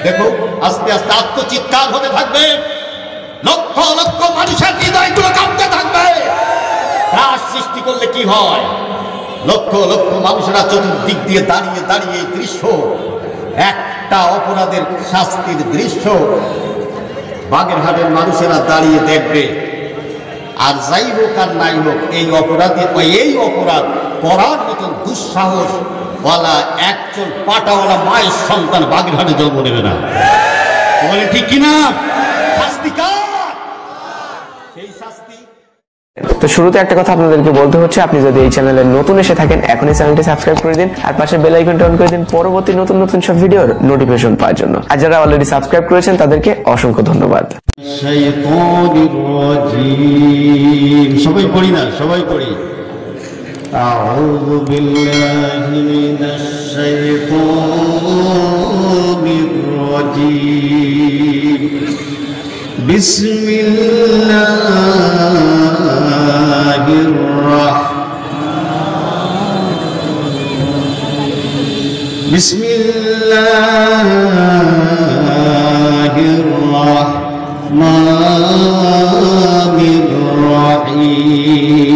দেখো আস্তে আস্তে আত্মচিৎকার হতে থাকবে, লক্ষ লক্ষ মানুষের হৃদয়গুলো কাঁপতে থাকবে। ত্রাস সৃষ্টি করলে কি হয়, লক্ষ লক্ষ মানুষেরা চতুর্দিক দিয়ে দাঁড়িয়ে দাঁড়িয়ে এই দৃশ্য, একটা অপরাধের শাস্তির দৃশ্য বাগেরহাটের মানুষেরা দাঁড়িয়ে দেখবে। আর যাই হোক আর নাই হোক, এই অপরাধ করার মতন দুঃসাহস ওয়ালা একজন পাটাওয়ালা মায়ের সন্তান বাগেরহাটে জন্ম নেবে না। বলে ঠিক কিনা? শাস্তি কার? সেই শাস্তি। তো শুরুতে একটা কথা আপনাদেরকে বলতে হচ্ছে, আপনি যদি এই চ্যানেলে নতুন এসে থাকেন এখনই চ্যানেলটি সাবস্ক্রাইব করে দিন, আর পাশে বেল আইকনটা অন করে দিন পরবর্তী নতুন নতুন সব ভিডিওর নোটিফিকেশন পাওয়ার জন্য। আর যারা অলরেডি সাবস্ক্রাইব করেছেন তাদেরকে অসংখ্য ধন্যবাদ। সবাই পড়ি না, সবাই পড়ি। আউযু বিল্লাহি মিনাশ শাইতানির রাজীম। বিসমিল্লাহির রাহমানির রহিম।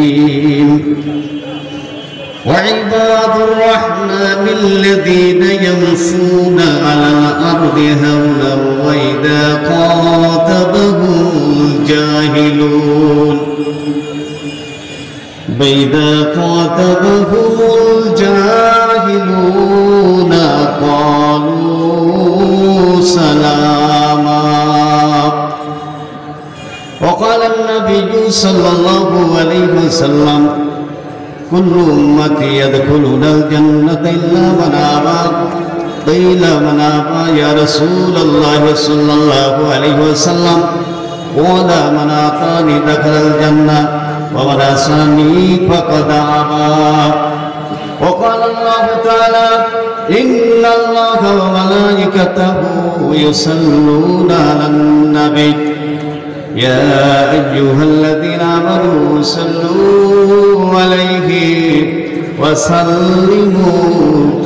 وعباد الرحمن الذين يمشون على الأرض هونا وإذا خاطبهم الجاهلون قالوا سلاما. وقال النبي صلى الله عليه وسلم كل أمتي يدخلون الجنة إلا من أبى. قيل من أبى يا رسول الله صلى الله عليه وسلم؟ قال من أطاعني دخل الجنة ومن عصاني فقد أبى. وقال الله تعالى إن الله وملائكته يصلون على النبي يا أيها الذين آمنوا صلوا عليه وسلموا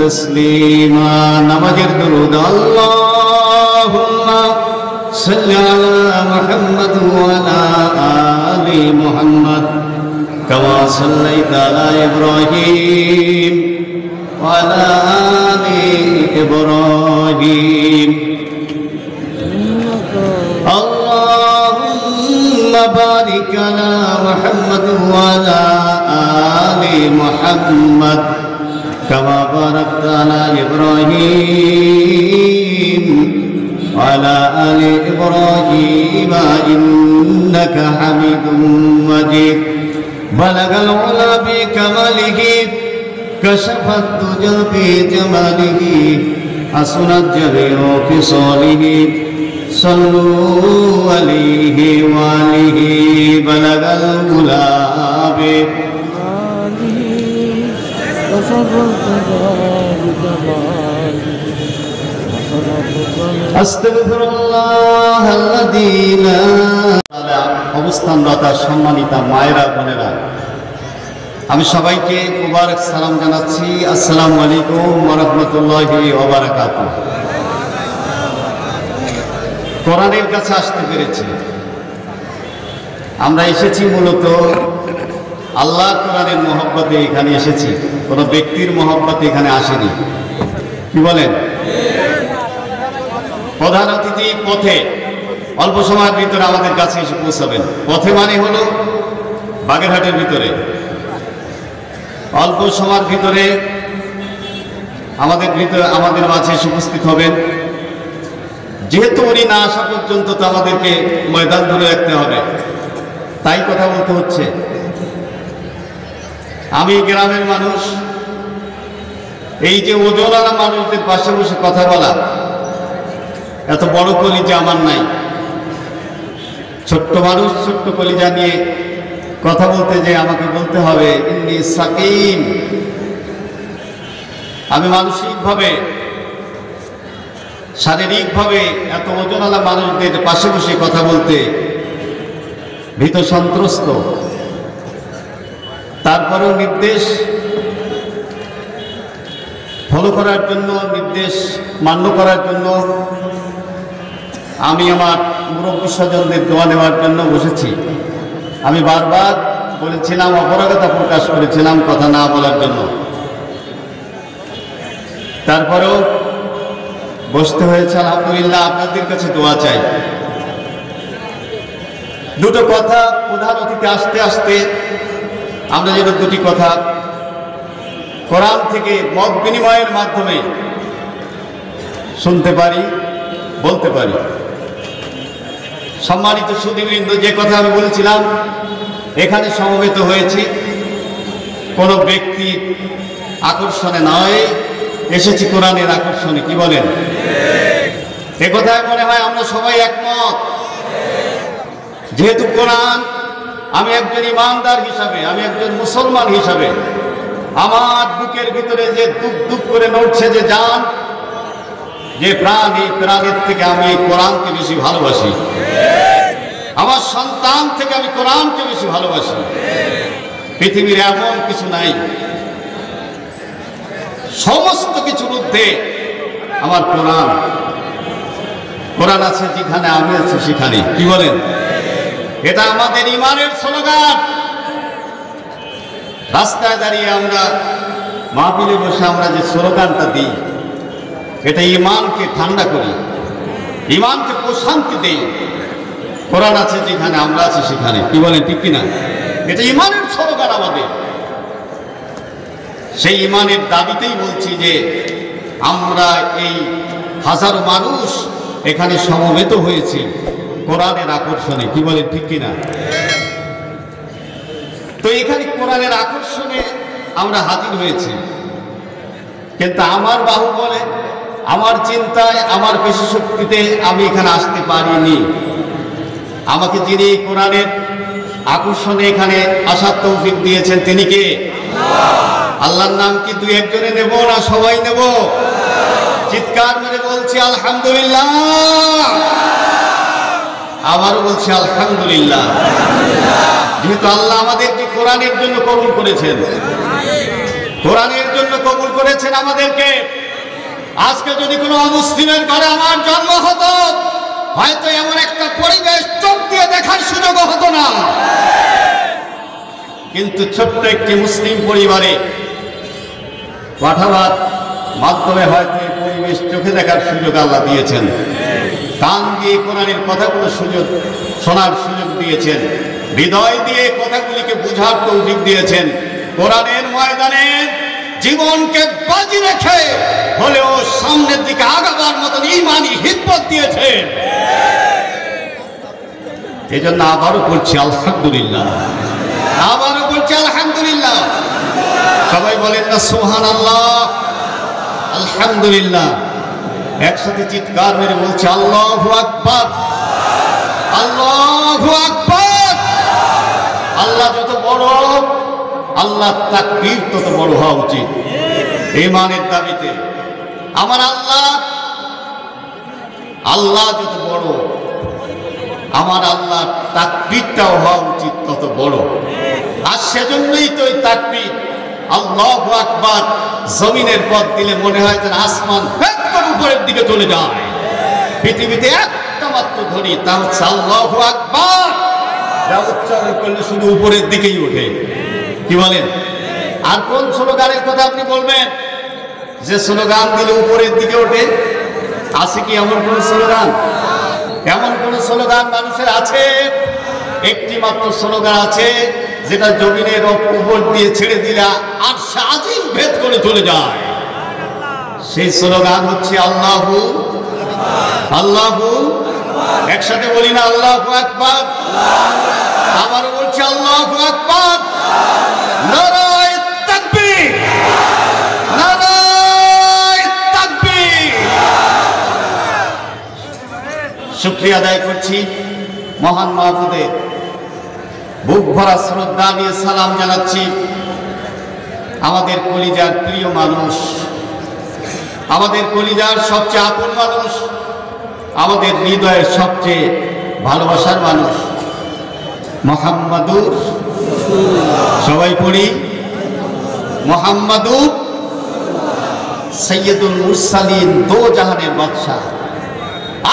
تسليما. نمجر درود اللهم صل على محمد وعلى آل محمد كما صليت على إبراهيم وعلى آل إبراهيم. بارك على محمد وعلى آل محمد كما باركت على إبراهيم وعلى آل إبراهيم إنك حميد مجيد. بلغ العلا بكماله كشف الدجى بجماله حسنت جميع خصاله صلوا عليه وآله بلغ العلا আস্তাগফিরুল্লাহ আল্লাযী লা অবস্থানরতা সম্মানিতা মায়েরা বোনেরা, আমি সবাইকে মুবারক সালাম জানাচ্ছি। আসসালামু আলাইকুম ওয়া রাহমাতুল্লাহি ওয়া বারাকাতুহু। কোরআনের কাছে আসতে পেরেছি। আমরা এসেছি মূলত আল্লাহ কোরআনের মহব্বতে এখানে এসেছি, কোনো ব্যক্তির মহব্বতে এখানে আসেনি। কি বলেন? প্রধান অতিথি পথে অল্প সময়ের ভিতরে আমাদের কাছে এসে পৌঁছাবেন। পথে মানে হলো বাগেরহাটের ভিতরে অল্প সময়ের ভিতরে আমাদের মাঝে এসে উপস্থিত হবেন। যেহেতু উনি না আসা পর্যন্ত তো আমাদেরকে ময়দান ধরে রাখতে হবে, তাই কথা বলতে হচ্ছে। আমি গ্রামের মানুষ, এই যে ওজনওয়ালা মানুষদের পাশে বসে কথা বলা, এত বড় কলিজা আমার নাই। ছোট্ট মানুষ, ছোট্ট কলিজা নিয়ে কথা বলতে যে আমাকে বলতে হবে ইন্নী সাকিম। আমি মানসিকভাবে, শারীরিকভাবে এত ওজনওয়ালা মানুষদের পাশে বসে কথা বলতে ভীত সন্ত্রস্ত। তারপরেও নির্দেশ ফলো করার জন্য, নির্দেশ মান্য করার জন্য আমি আমার মুরব্বী স্বজনদের দোয়া নেওয়ার জন্য বসেছি। আমি বারবার বলেছিলাম, অপারগতা প্রকাশ করেছিলাম কথা না বলার জন্য, তারপরেও বসতে হয়েছে। আলহামদুলিল্লাহ, আপনাদের কাছে দোয়া চাই। দুটো কথা প্রধান অতিথি আসতে আসতে আমরা যেন দুটি কথা কোরআন থেকে মত বিনিময়ের মাধ্যমে শুনতে পারি, বলতে পারি। সম্মানিত সুধীবৃন্দ, যে কথা আমি বলেছিলাম, এখানে সমবেত হয়েছি কোনো ব্যক্তির আকর্ষণে নয়, এসেছি কোরআনের আকর্ষণে। কি বলেন? এ কথায় মনে হয় আমরা সবাই একমত। যেহেতু কোরআন, আমি একজন ইমানদার হিসাবে, আমি একজন মুসলমান হিসাবে, আমার বুকের ভিতরে যে দুঃখ দুঃখ করে নড়ছে যে জান, যে প্রাণ, এই প্রাণের থেকে আমি এই কোরআনকে বেশি ভালোবাসি। আমার সন্তান থেকে আমি কোরআনকে বেশি ভালোবাসি। পৃথিবীর এমন কিছু নাই, সমস্ত কিছুর ঊর্ধ্বে আমার কোরআন। কোরআন আছে যেখানে, আমি আছি সেখানে। কি বলেন? এটা আমাদের ইমানের স্লোগান। রাস্তায় দাঁড়িয়ে আমরা, মাহফিলে বসে আমরা যে স্লোগানটা দিই, এটা ইমানকে ঠান্ডা করি, ইমানকে প্রশান্তি দেই। কোরআন আছে যেখানে, আমরা আছি সেখানে। কি বলেন? ঠিক কিনা? এটা ইমানের স্লোগান আমাদের। সেই ইমানের দাবিতেই বলছি যে আমরা এই হাজারো মানুষ এখানে সমবেত হয়েছি কোরআনের আকর্ষণে। কি বলেন? ঠিক কিনা? তো এখানে কোরআনের আকর্ষণে আমরা হাজির হয়েছি, কিন্তু আমার বাহুবলে, আমার চিন্তায়, আমার পেশি শক্তিতে আমি এখানে আসতে পারিনি। আমাকে যিনি কোরআনের আকর্ষণে এখানে আসার তৌফিক দিয়েছেন, তিনি কে? আল্লাহর নাম কি দুই একজনে নেব না সবাই নেব? চিৎকার মেরে বলছি আলহামদুলিল্লাহ। আবারও বলছি আলহামদুলিল্লাহ। যেহেতু আল্লাহ আমাদেরকে কোরআনের জন্য কবুল করেছেন, কোরআনের জন্য কবুল করেছেন আমাদেরকে। আজকে যদি কোনো অমুসলিমের ঘরে আমার জন্ম হতো, হয়তো এমন একটা পরিবেশ চোখ দিয়ে দেখার সুযোগও হতো না। কিন্তু ছোট্ট একটি মুসলিম পরিবারে পাঠাবার মাধ্যমে হয়তো এই পরিবেশ চোখে দেখার সুযোগ আল্লাহ দিয়েছেন। কান দিয়ে কোরআনের কথাগুলো শোনার সুযোগ দিয়েছেন, হৃদয় দিয়ে কথাগুলিকে বুঝার তৌফিক দিয়েছেন। কোরআনের ময়দানে জীবনকে বাজি রেখে হলেও সামনের দিকে আগাবার মতন ঈমানি হিম্মত দিয়েছেন। এই জন্য আবারও বলছি আলহামদুলিল্লাহ, আবারও বলছি আলহামদুলিল্লাহ। সবাই বলেন না সুবহানাল্লাহ, আলহামদুলিল্লাহ। একসাথে চিৎকার মেরে বলছি আল্লাহু আকবার, আল্লাহু আকবার। আল্লাহ যত বড়, আল্লাহর তাকবীর তত বড় হওয়া উচিত। ঈমানের দাবিতে আমার আল্লাহ যত বড়, আমার আল্লাহর তাকবীরটাও হওয়া উচিত তত বড়। আর সেজন্যই তো এই তাকবীর আল্লাহু আকবার জমিনের পথ দিলে মনে হয় যেন আসমান ভেদ করে উপরের দিকে চলে যায়। পৃথিবীতে একটা মাত্র ধ্বনি, তা হচ্ছে আল্লাহু আকবার, যা উচ্চারণ করলে শুধু উপরের দিকেই ওঠে। কি বলেন? আর কোন স্লোগানের কথা আপনি বলবেন যে স্লোগান দিলে উপরের দিকে ওঠে? আছে কি এমন কোন স্লোগান? এমন কোন স্লোগান মানুষের আছে? একটি মাত্র স্লোগান আছে, যেটা জমিনের উপর দিয়ে ছেড়ে দিলে আর আজিম ভেদ করে চলে যায়। সেই স্লোগান হচ্ছে আল্লাহু আল্লাহু। একসাথে বলি না আল্লাহু আকবার? আবারও বলছি আল্লাহু আকবার। নারায়ে তাকবীর, নারায়ে তাকবীর। শুকরিয়া আদায় করছি মহান মাহবুবের, বুক ভরা শ্রদ্ধা নিয়ে সালাম জানাচ্ছি আমাদের কলিজার প্রিয় মানুষ, আমাদের কলিজার সবচেয়ে আপন মানুষ, আমাদের হৃদয়ের সবচেয়ে ভালোবাসার মানুষ মুহাম্মাদুর, সবাই পড়ি মুহাম্মাদুর সাইয়্যিদুল মুরসালিন, দো জাহানের বাদশা,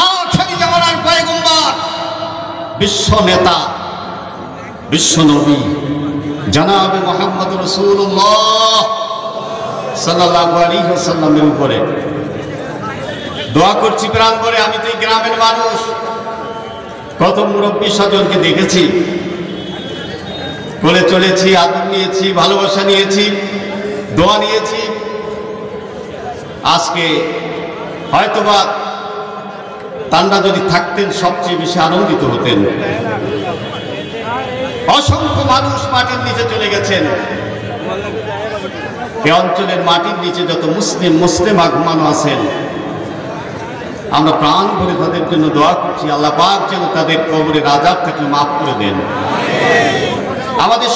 আখেরি জামানার বিশ্ব নেতা, বিশ্ব নবী জনাবে মুহাম্মদ রাসূলুল্লাহ সাল্লাল্লাহু আলাইহি ওয়াসাল্লামের উপরে দোয়া করছি প্রাণ করে। আমি তো এই গ্রামের মানুষ, কত মুরব্বী স্বজনকে দেখেছি, বলে চলেছি, আদর নিয়েছি, ভালোবাসা নিয়েছি, দোয়া নিয়েছি। আজকে হয়তোবা তান্ডা যদি থাকতেন সবচেয়ে বেশি আনন্দিত হতেন। অসংখ্য মানুষ মাটির নিচে চলে গেছেন। এই অঞ্চলের মাটির নিচে যত মুসলিমা ঘুমানো আছেন, আমরা প্রাণ ভরে তাদের জন্য দোয়া করছি। আল্লাহ পাক যেন তাদের কবরের আযাব থেকে মাফ করে দেন। আমাদের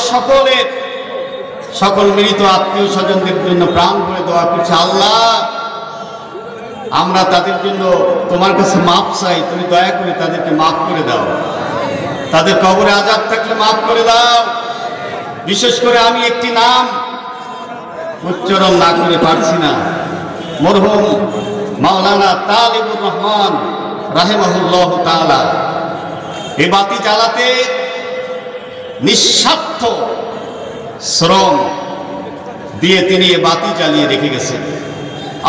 সকল মৃত আত্মীয় স্বজনদের জন্য প্রাণ ভরে দোয়া করছি। আল্লাহ, আমরা তাদের জন্য তোমার কাছে মাফ চাই, তুমি দয়া করে তাদেরকে মাফ করে দাও। তাদের কবরে আযাব থাকলে মাফ করে দাও। বিশেষ করে আমি একটি নাম উচ্চারণ না করে পারছি না, মরহুম মাওলানা তালিবুর রহমান রাহিমাহুল্লাহ তাআলা। এই বাতি জ্বালাতে নিঃস্বার্থ শ্রম দিয়ে তিনি এ বাতি জ্বালিয়ে রেখে গেছেন।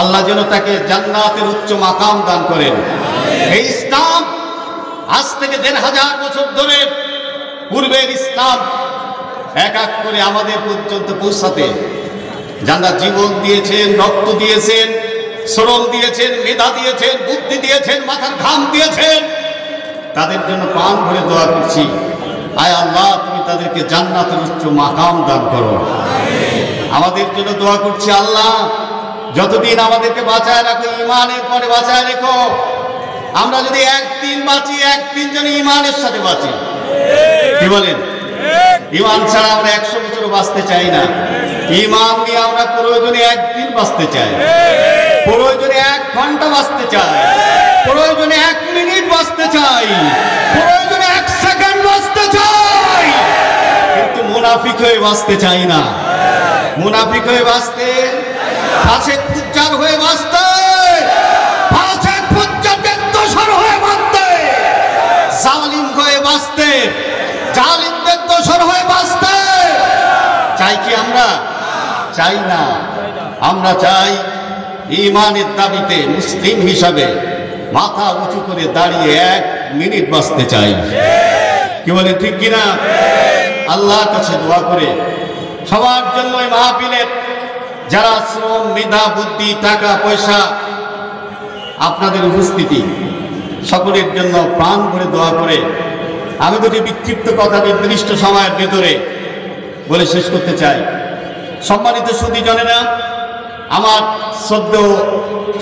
আল্লাহ যেন তাকে জান্নাতের উচ্চ মাকাম দান করেন। এই ইসলাম আজ থেকে ১৫০০ বছর ধরে পূর্বের ইসলাম এক এক করে আমাদের পর্যন্ত পৌঁছাতে যারা জীবন দিয়েছেন, রক্ত দিয়েছেন, শ্রম দিয়েছেন, মেধা দিয়েছেন, বুদ্ধি দিয়েছেন, মাথার ঘাম দিয়েছেন, তাদের জন্য প্রাণ ভরে দোয়া করছি। আয় আল্লাহ, তুমি তাদেরকে জান্নাতের উচ্চ মাকাম দান করো। আমাদের জন্য দোয়া করছি, আল্লাহ যতদিন আমাদেরকে বাঁচায় রাখো, ঈমানের পরে বাঁচায় রেখো। আমরা যদি একদিন বাঁচি, একদিন যেন ঈমানের সাথে বাঁচি। কি বলেন? ঈমান ছাড়া আমরা 100 বছর বাঁচতে চাই না। ঈমান নিয়ে আমরা প্রয়োজনে একদিন বাঁচতে চাই, প্রয়োজনে 1 ঘন্টা বাঁচতে চাই, প্রয়োজনে 1 মিনিট বাঁচতে চাই, প্রয়োজনে 1 সেকেন্ড বাঁচতে চাই, কিন্তু মুনাফিক হয়ে বাঁচতে চাই না। মুনাফিক হয়ে বাঁচতে, ফাসেক ফুজ্জার হয়ে বাঁচতে, ফাসেক ফুজ্জারদের দোসর হয়ে বাঁচতে, জালিম হয়ে বাঁচতে, জালিমদের দোসর হয়ে বাঁচতে চাই কি আমরা? চাই না। আমরা চাই ঈমানের দাবিতে মুসলিম হিসাবে মাথা উঁচু করে দাঁড়িয়ে 1 মিনিট বাঁচতে চাই। কি বলে, ঠিক কিনা? আল্লাহর কাছে দোয়া করে সবার জন্য এই মাহফিলের যারা শ্রম, মেধা, বুদ্ধি, টাকা পয়সা, আপনাদের উপস্থিতি, সকলের জন্য প্রাণ ভরে দোয়া করে আমি দুটি বিক্ষিপ্ত কথা নির্দিষ্ট সময়ের ভেতরে বলে শেষ করতে চাই। সম্মানিত সুধীজনেরা, আমার শ্রদ্ধেয়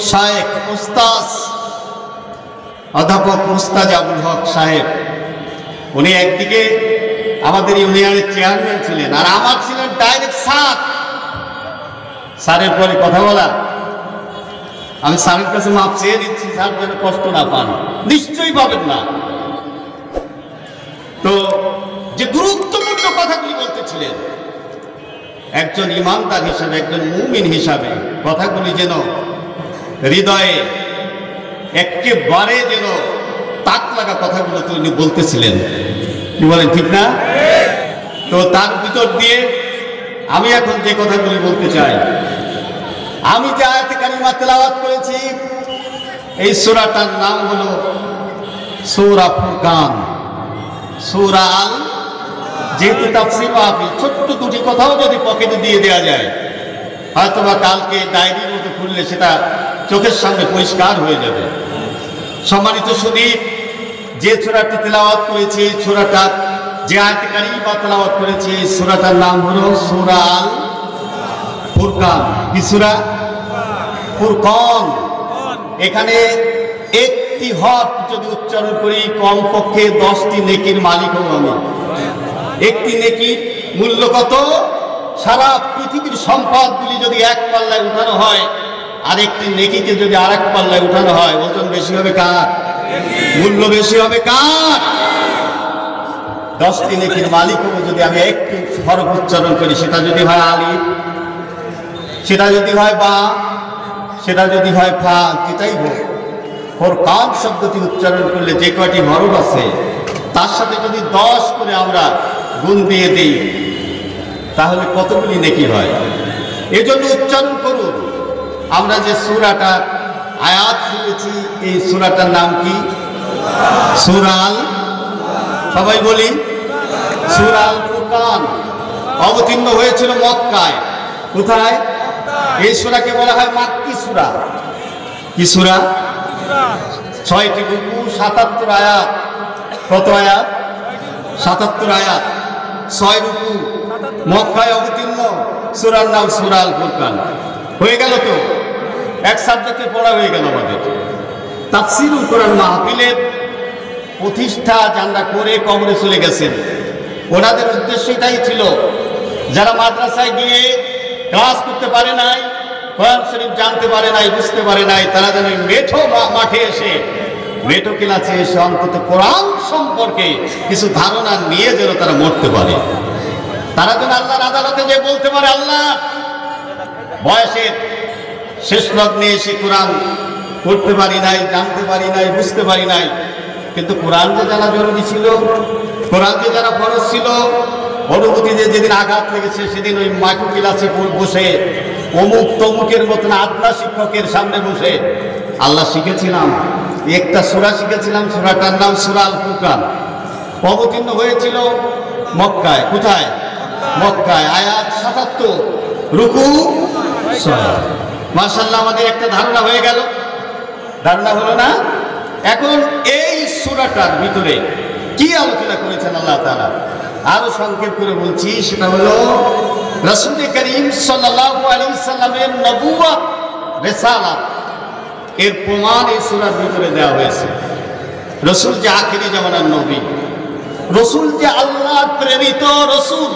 শায়েখ উস্তাদ অধ্যাপক মুস্তাজাবুল হক সাহেব, উনি একদিকে আমাদের ইউনিয়নের চেয়ারম্যান ছিলেন, আর আমার ছিলেন ডাইরেক্ট স্যার। স্যারের পরে কথা বলা, আমি স্যারের কাছে মাপ চেয়ে দিচ্ছি, স্যার যেন কষ্ট না পান। নিশ্চয়ই পাবেন না। তো যে গুরুত্বপূর্ণ কথাগুলি বলতেছিলেন, একজন ইমানদার হিসাবে, একজন মুমিন হিসাবে কথাগুলি যেন হৃদয়ে একেবারে যেন তাক লাগা কথাগুলো তিনি বলতেছিলেন। কি বলেন, ঠিক না? তো তার ভিতর দিয়ে আমি এখন যে কথাগুলি বলতে চাই, আমি যে আয়াতে কারিমা তেলাওয়াত করেছি, এই সূরাটার নাম হলো সূরা ফুরকান, সূরা আল। যেহেতু তাফসীর মাহফিল, ছোট্ট দুটি কথাও যদি পকেটে দিয়ে দেওয়া যায়, হয়তোবা কালকে ডায়েরির মধ্যে খুললে সেটা চোখের সামনে পরিষ্কার হয়ে যাবে। সম্মানিত সুধী, যে সূরাটি তেলাওয়াত করেছি, সূরাটা যে আয়াতে কারিমা তেলাওয়াত করেছি, এই সূরাটার নাম হলো সূরা আল ফুরকান। কি সূরা? ফুরকান। এখানে একটি হরফ যদি উচ্চারণ করি, কমপক্ষে 10টি নেকির মালিক হব আমি। একটি নেকির মূল্য কত? সারা পৃথিবীর সম্পদগুলি যদি 1 পাল্লায় উঠানো হয়, আর একটি নেকিকে যদি আর 1 পাল্লায় উঠানো হয়, ওজন বেশি হবে কার? মূল্য বেশি হবে কার? 10টি নেকির মালিক হব যদি আমি একটি হরফ উচ্চারণ করি, সেটা যদি হয় আলিফ, সেটা যদি হয় বা, সেটা যদি হয় ফা, যেটাই হোক, ফুরকান শব্দটি উচ্চারণ করলে যে কয়টি হরফ আছে তার সাথে যদি 10 করে আমরা গুণ দিয়ে দিই তাহলে কতগুলি নেকি হয়। এজন্য উচ্চারণ করুন। আমরা যে সূরাটা আয়াত শুনেছি এই সূরাটার নাম কি? সূরা আল, সবাই বলি সূরা আল ফুরকান। অবতীর্ণ হয়েছিল মক্কায়। কোথায়? এই সূরাকে বলা হয় মাক্কি সূরা। কি সূরা? 6টি রুকু, 77 আয়াত। কত আয়াত? 77 আয়াত, 6 রুকু, মক্কায় অবতীর্ণ। সূরার নাম সূরা আল ফুরকান। হয়ে গেল তো, এক সাবজেক্টে পড়া হয়ে গেল আমাদের। তাফসীরুল কোরআন মাহফিলের প্রতিষ্ঠা যারা করে কবরে চলে গেছেন, ওনাদের উদ্দেশ্য এটাই ছিল, যারা মাদ্রাসায় গিয়ে ক্লাস করতে পারে নাই, কোরআন শরীফ জানতে পারে নাই, বুঝতে পারে নাই, তারা যেন মেঠো মাঠে এসে, মেঠো ক্লাসে এসে অন্তত কোরআন সম্পর্কে কিছু ধারণা নিয়ে যেন তারা মরতে পারে। তারা যেন আল্লাহর আদালতে যে বলতে পারে, আল্লাহ, বয়সের শেষ লগ্নে এসে কোরআন পড়তে পারি নাই, জানতে পারি নাই, বুঝতে পারি নাই, কিন্তু কোরআন যে জানা জরুরি ছিল, কোরআন যে জানা ফরজ ছিল। অনুভূতিতে যেদিন আঘাত লেগেছে সেদিন ওই মাইক্রো ক্লাসে বসে অমুক তমুকের মতন আত্মা শিক্ষকের সামনে বসে আল্লাহ শিখেছিলাম, একটা সূরা শিখেছিলাম, সূরাটার নাম সূরা আল ফুরকান। অবতীর্ণ হয়েছিল মক্কায়। কোথায়? মক্কায়। আয়াত 77, রুকু 6। মাশাআল্লাহ, আমাদের একটা ধারণা হয়ে গেল। ধারণা হলো না? এখন এই সূরাটার ভিতরে কি আলোচনা করেছেন আল্লাহ তাআলা, আরো সংক্ষেপ করে বলছি। সেটা হলো রাসূল করিম সাল্লাল্লাহু আলাইহি সাল্লামের নবুয়ত, রিসালাত এর প্রমাণ এই সূরার ভিতরে দেওয়া হয়েছে। রাসূল যে আখিরি জামানার নবী, রাসূল যে আল্লাহর প্রেরিত রাসূল,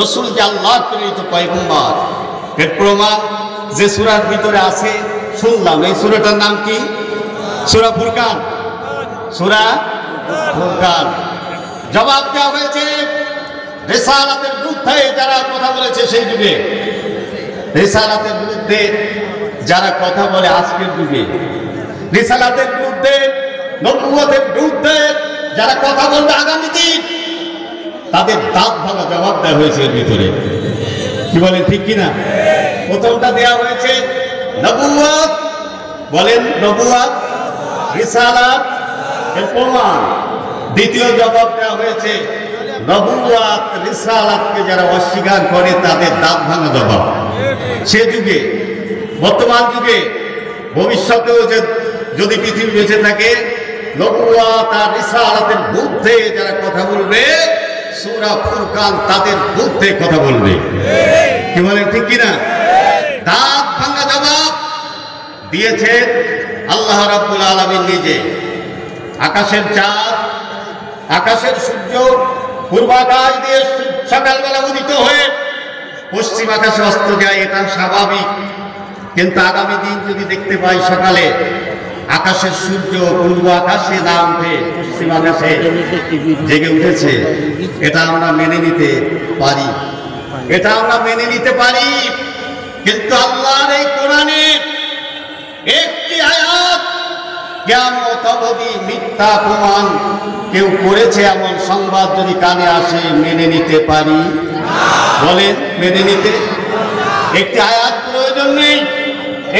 রাসূল যে আল্লাহর প্রেরিত পয়গম্বর, এর প্রমাণ যে সূরার ভিতরে আছে শুনলাম। এই সূরাটার নাম কি? সূরা ফুরকান। সূরা ফুরকান। জবাব দেওয়া হয়েছে রিসালাতের বিরুদ্ধে যারা কথা বলেছে সেই যুগে, রিসালাতের বিরুদ্ধে যারা কথা বলে আজকের যুগে, রিসালাতের বিরুদ্ধে, নবুয়তের বিরুদ্ধে যারা কথা বলবে আগামী দিন, তাদের দাঁত ভাঙা জবাব দেওয়া হয়েছে এর ভিতরে। কি বলেন, ঠিক কিনা? প্রথমটা দেওয়া হয়েছে নবুয়ত, বলেন নবুয়ত, রিসালাত এর প্রমাণ। দ্বিতীয় জবাব দেওয়া হয়েছে নবুয়ত, রিসালাতকে যারা অস্বীকার করে তাদের দাঁত ভাঙা জবাব। সে যুগে, বর্তমান যুগে, ভবিষ্যতেও যদি পৃথিবী বেঁচে থাকে, নবুয়ত আর রিসালাতের বিরুদ্ধে যারা কথা বলবে, সূরা ফুরকান তাদের বিরুদ্ধে কথা বলবে। কি বলেন, ঠিক কিনা? দাঁত ভাঙা জবাব দিয়েছেন আল্লাহ রাব্বুল আলামিন নিজে। আকাশের চাঁদ, আকাশের সূর্য পূর্বাকাশ দিয়ে সকালবেলা উদিত হয়ে পশ্চিম আকাশে অস্ত যায়, এটা স্বাভাবিক। কিন্তু আগামী দিন যদি দেখতে পাই সকালে আকাশের সূর্য পূর্ব আকাশে না উঠে পশ্চিম আকাশে জেগে উঠেছে, এটা আমরা মেনে নিতে পারি, এটা আমরা মেনে নিতে পারি। কিন্তু আল্লাহর এই কোরআনের একটি আয়াত কিয়ামত অবধি মিথ্যা প্রমাণ কেউ করেছে এমন সংবাদ যদি কানে আসে, মেনে নিতে পারি? বলেন, মেনে নিতে একটি আয়াত প্রয়োজন নেই।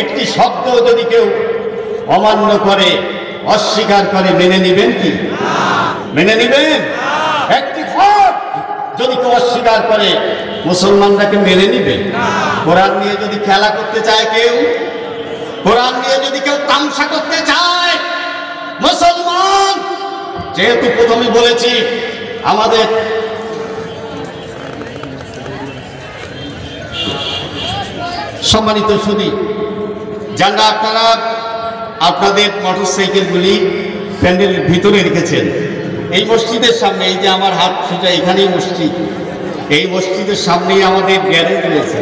একটি শব্দ যদি কেউ অমান্য করে, অস্বীকার করে, মেনে নিবেন কি? মেনে নিবেন? একটি হক যদি কেউ অস্বীকার করে, মুসলমানরাকে মেনে নিবে? কোরআন নিয়ে যদি খেলা করতে চায় কেউ, কোরআন নিয়ে যদি কেউ তামসা করতে চায়, মুসলমান, যেহেতু প্রথমে বলেছি আমাদের সম্মানিত সুধী, যারা আপনারা আপনাদের মোটরসাইকেলগুলি প্যান্ডেলের ভিতরে রেখেছেন, এই মসজিদের সামনে, এই যে আমার হাত সোজা এখানেই মসজিদ, এই মসজিদের সামনেই আমাদের গ্যারেজ রয়েছে।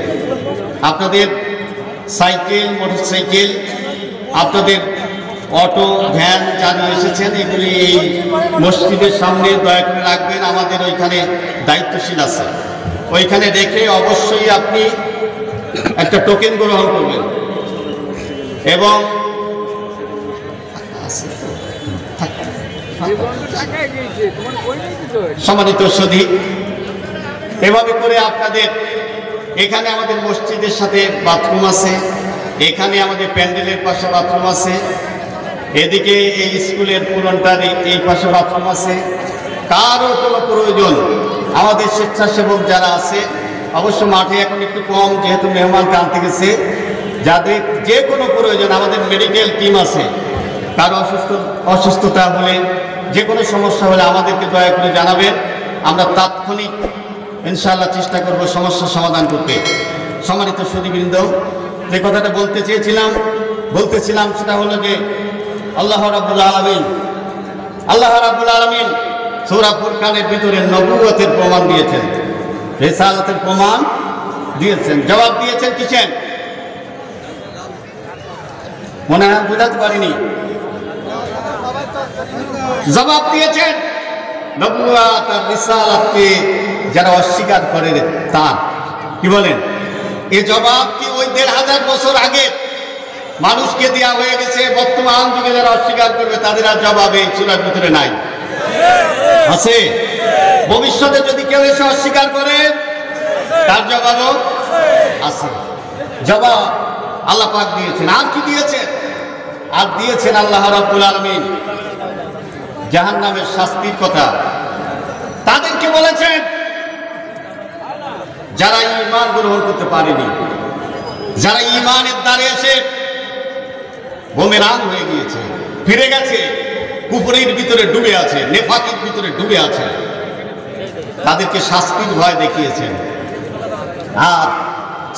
আপনাদের সাইকেল, মোটরসাইকেল, আপনাদের অটো, ভ্যান যারা এসেছেন, এগুলি এই মসজিদের সামনে দয়া করে রাখবেন। আমাদের ওইখানে দায়িত্বশীল আছে, ওইখানে রেখে অবশ্যই আপনি একটা টোকেন গ্রহণ করবেন। এবং সম্মানিত সুধী, এভাবে করে আপনাদের এখানে আমাদের মসজিদের সাথে বাথরুম আছে, এখানে আমাদের প্যান্ডেলের পাশে বাথরুম আছে, এদিকে এই স্কুলের পুরনটার এই পাশে বাথরুম আছে। কারো কোনো প্রয়োজন আমাদের স্বেচ্ছাসেবক যারা আছে, অবশ্য মাঠে এখন একটু কম যেহেতু মেহমান আনতে গেছে, যাদের যে কোনো প্রয়োজন আমাদের মেডিকেল টিম আছে। কারো অসুস্থতা হলে, যে কোনো সমস্যা হলে আমাদেরকে দয়া করে জানাবেন, আমরা তাৎক্ষণিক ইনশাআল্লাহ চেষ্টা করব সমস্যার সমাধান করতে। সম্মানিত সুধীবৃন্দ, যে কথাটা বলতেছিলাম সেটা হলো যে আল্লাহ রাব্বুল আলামিন সূরা ফুরকানের ভিতরে নবুয়তের প্রমাণ দিয়েছেন, রিসালাতের প্রমাণ দিয়েছেন। জবাব দিয়েছেন কিসের? মনে হয় বুঝাতে পারিনি। জবাব দিয়েছেন নবুয়ত আর রিসালাতকে যারা অস্বীকার করে তার। কি বলেন? এই জবাব কি ওই ১৫০০ বছর আগে মানুষকে দেওয়া হয়ে গেছে? বর্তমান যুগে যারা অস্বীকার করবে তাদের আর জবাব এই সূরার ভিতরে নাই? আছে। ভবিষ্যতে যদি কেউ এসে অস্বীকার করে তার জবাবও আছে। জবাব আল্লাহ পাক দিয়েছেন। আর কি দিয়েছেন? আর দিয়েছেন আল্লাহ রাব্বুল আলামিন জাহান্নামের শাস্তির কথা। তাদেরকে বলেছেন যারা ঈমান গ্রহণ করতে পারেনি, যারা ঈমানের দ্বারে এসে বুমেরাং হয়ে গিয়েছে, ফিরে গেছে, কুফরের ভিতরে ডুবে আছে, নেফাকের ভিতরে ডুবে আছে, তাদেরকে শাস্তির ভয় দেখিয়েছেন। আর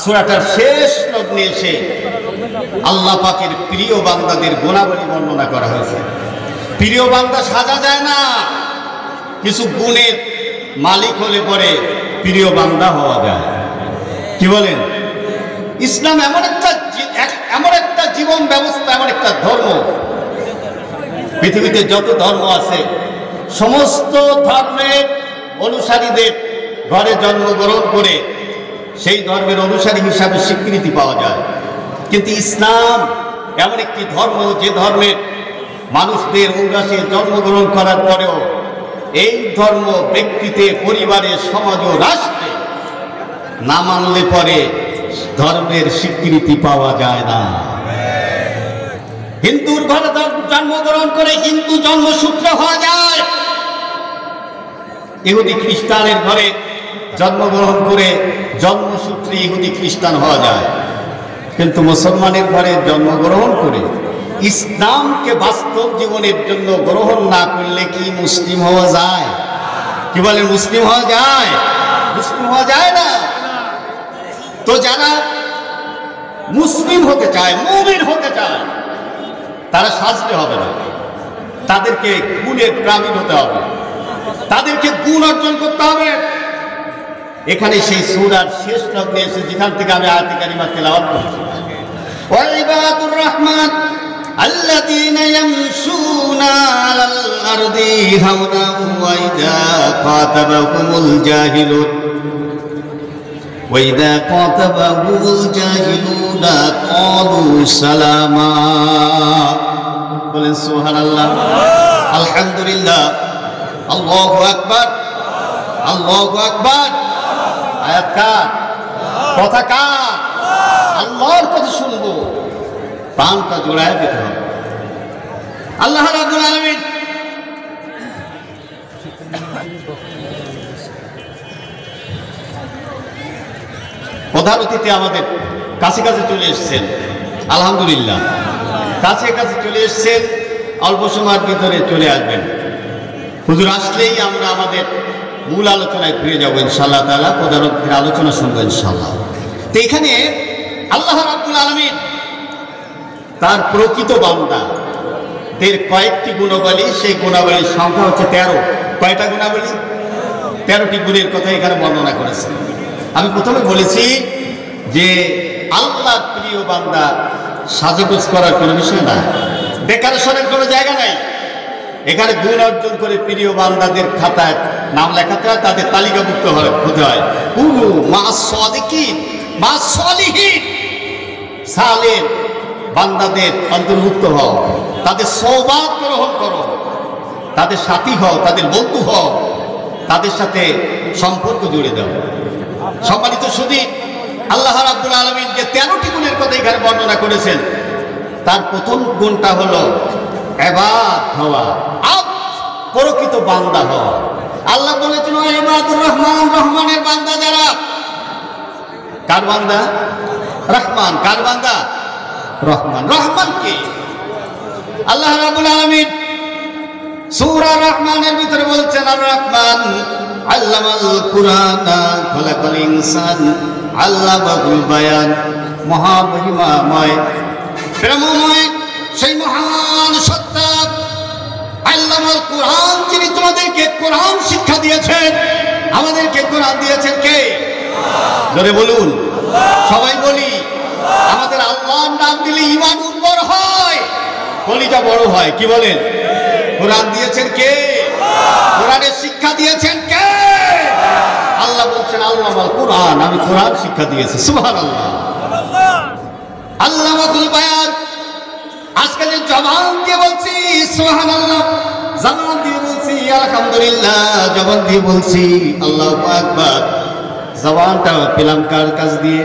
সূরাটার শেষ লগ্নে এসে আল্লাহ পাকের প্রিয় বান্দাদের গুণাবলী বর্ণনা করা হয়েছে। প্রিয় বান্দা সাজা যায় না, কিছু গুণের মালিক হলে পরে প্রিয় বান্দা হওয়া যায়। কি বলেন? ইসলাম এমন একটা জীবন ব্যবস্থা, এমন একটা ধর্ম, পৃথিবীতে যত ধর্ম আছে সমস্ত ধর্মের অনুসারীদের ঘরে জন্মগ্রহণ করে সেই ধর্মের অনুসারী হিসাবে স্বীকৃতি পাওয়া যায়। কিন্তু ইসলাম এমন একটি ধর্ম যে ধর্মের মানুষদের উল্লাসে জন্মগ্রহণ করার পরেও এই ধর্ম ব্যক্তিতে, পরিবারে, সমাজ ও রাষ্ট্রে না মানলে পরে ধর্মের স্বীকৃতি পাওয়া যায় না। হিন্দুর ঘরে জন্মগ্রহণ করে হিন্দু জন্মসূত্রে হওয়া যায়, ইহুদি খ্রিস্টানের ঘরে জন্মগ্রহণ করে জন্মসূত্রে ইহুদি খ্রিস্টান হওয়া যায়। কিন্তু মুসলমানের ঘরে জন্মগ্রহণ করে ইসলামকে বাস্তব জীবনের জন্য গ্রহণ না করলে কি মুসলিম হওয়া যায়? কি বলেন? মুসলিম হওয়া যায়? মুসলিম হওয়া যায় না। তো যারা মুসলিম হতে চায়, মুমিন হতে চায়, তারা সাজতে হবে না, তাদেরকে গুণের গ্রামীণ হতে হবে, তাদেরকে গুণ অর্জন করতে হবে। এখানে সেই সূরার শেষ লগ্নে এসে যেখান থেকে আমি আয়াতে কারিমা তেলাওয়াত করেছি, ওয়াইবাদুর রহমান আল্লাযীনা ইয়ামশুনা আলাল আরদি হাওনা ওয়া ইযা খাতাবাহুমুল জাহিলুন وَإِذَا خَاطَبَهُمُ الْجَاهِلُونَ قَالُوا سَلَامًا বলেন সুবহানাল্লাহ, আলহামদুলিল্লাহ, আল্লাহু আকবার, আল্লাহু আকবার। আয়াত কার? কথা কার? আল্লাহর কথা শুনবো, প্রাণটা জোড়ায় দিতে হবে। আল্লাহ রাব্বুল আলামিন প্রধান অতিথি আমাদের কাছে চলে এসছেন, আলহামদুলিল্লাহ কাছে চলে এসছেন। অল্প সময়ের ভিতরে চলে আসবেন। হুজুর আসলেই আমরা আমাদের মূল আলোচনায় ফিরে যাবো ইনশাআল্লাহ তাআলা। প্রধান অতিথির আলোচনা শুনবো ইনশাআল্লাহ। তো এখানে আল্লাহ রাব্বুল আলামিন তার প্রকৃত বান্দাদের কয়েকটি গুণাবলী, সেই গুণাবলীর সংখ্যা হচ্ছে 13। কয়টা গুণাবলী? 13টি গুণের কথা এখানে বর্ণনা করেছেন। আমি প্রথমে বলেছি যে আল্লাহর প্রিয় বান্দা সাজগোজ করার কোনো বিষয় না, ডেকারেশনের কোনো জায়গা নাই। এখানে গুণ অর্জন করে প্রিয় বান্দাদের খাতায় নাম লেখাতে হয়, তাদের তালিকাভুক্ত হতে হয়। কুনু মা সাদিকিন মা সালিহিন, সালেহ বান্দাদের অন্তর্ভুক্ত হও। তাদের সওবাত গ্রহণ করো, তাদের সাথী হও, তাদের বন্ধু হও, তাদের সাথে সম্পর্ক জুড়ে দাও। সম্মানিত শুধু আল্লাহ রাব্বুল আলামিন যে 13টি গুণের কথা এখানে বর্ণনা করেছেন, তার প্রথম গুণটা হলো ইবাদ হওয়া, প্রকৃত বান্দা হওয়া। আল্লাহ বলেছেন ইবাদুর রহমান, রহমানের বান্দা যারা। কার বান্দা? রহমান। কার বান্দা? রহমান। রহমান কে? আল্লাহ রাব্বুল আলামিন সূরা রহমানের ভিতরে বলছেন আর রহমান আল্লামাল কুরআনা খলাকাল ইনসান আল্লামাহুল বায়ান। মহামহিমাময়, প্রেমময় সেই মহান সত্তা আল্লামাল কুরআন, যিনি তোমাদেরকে কোরআন শিক্ষা দিয়েছেন। আমাদেরকে কোরআন দিয়েছেন কে? জোরে বলুন, সবাই বলি। আমাদের আল্লাহর নাম দিলে ঈমান উর্বর হয়, কলিজা বড় হয়। কি বলেন? কোরআন দিয়েছেন কে? কোরআনের শিক্ষা দিয়েছেন কে? আল্লাহ বলছেন আল্লামাল কুরআন, আমি কোরআন শিক্ষা দিয়েছি। সুবহানাল্লাহ। আল্লামাহুল বায়ান, আজকে যে জবান দিয়ে বলছি সুবহানাল্লাহ, জবান দিয়ে বলছি আলহামদুলিল্লাহ, জবান দিয়ে বলছি আল্লাহু আকবার, জবানটা পেলাম কার কাছ দিয়ে?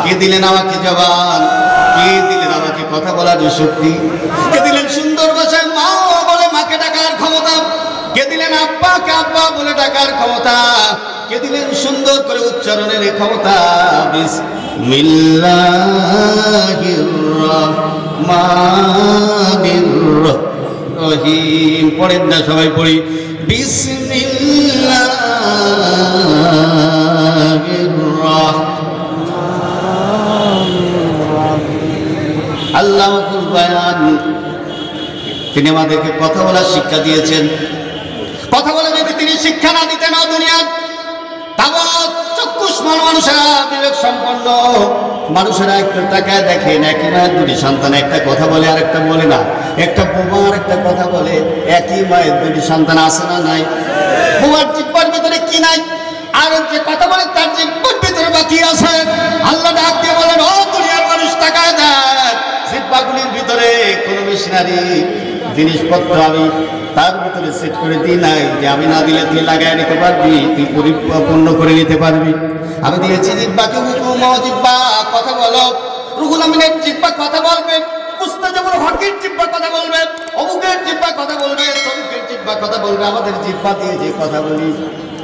কে দিলেন আমাকে জবান? কে দিলেন আমাকে কথা বলার শক্তি? কে দিলেন সুন্দর ভাষায় মা বলে মাকে ডাকার ক্ষমতা? কে দিলেন আব্বাকে আব্বা বলে ডাকার ক্ষমতা? কে দিলেন সুন্দর করে উচ্চারণের ক্ষমতা? বিসমিল্লাহির রহমানির রহিম। পড়েন না, সবাই পড়ি বিসমিল্লাহির আল্লাহুল বায়ান। তিনি আমাদেরকে কথা বলার শিক্ষা দিয়েছেন। কথা বলে যদি তিনি শিক্ষা না দিতেন, দুনিয়ার তাবৎ চক্ষুষ্মান মানুষেরা, বিবেক সম্পন্ন মানুষেরা একটু টাকায় দেখেন, একই মায়ের দুটি সন্তান, একটা কথা বলে আর একটা বলে না। একটা বোমার একটা কথা বলে, একই মায়ের দুটি সন্তান আছে না নাই? বোমার জিহ্বার ভিতরে কি নাই? আর যে কথা বলে তার জিহ্বার ভিতরে বাকি আছে। আল্লাহ ডাক দিয়ে বলেন, ও দুনিয়ার মানুষ টাকায় দেখ, জিহ্বাগুলির ভিতরে কোন মেশিনারি জিনিসপত্র আমি তার ভিতরে সেট করে দিই নাই যে আমি না দিলে তুই লাগাই নিতে পারবি, তুই পরিপূর্ণ করে নিতে পারবি। আমি দিয়েছি জিহ্বাকে হুকুম, জিহ্বা কথা বলো। রুহুল আমিনের জিহ্বা কথা বলবে, মুস্তাজাবুল হকের জিহ্বা কথা বলবে, অমুকের জিহ্বা কথা বলবে, তমুকের জিহ্বা কথা বলবে। আমাদের জিহ্বা দিয়ে যে কথা বলি,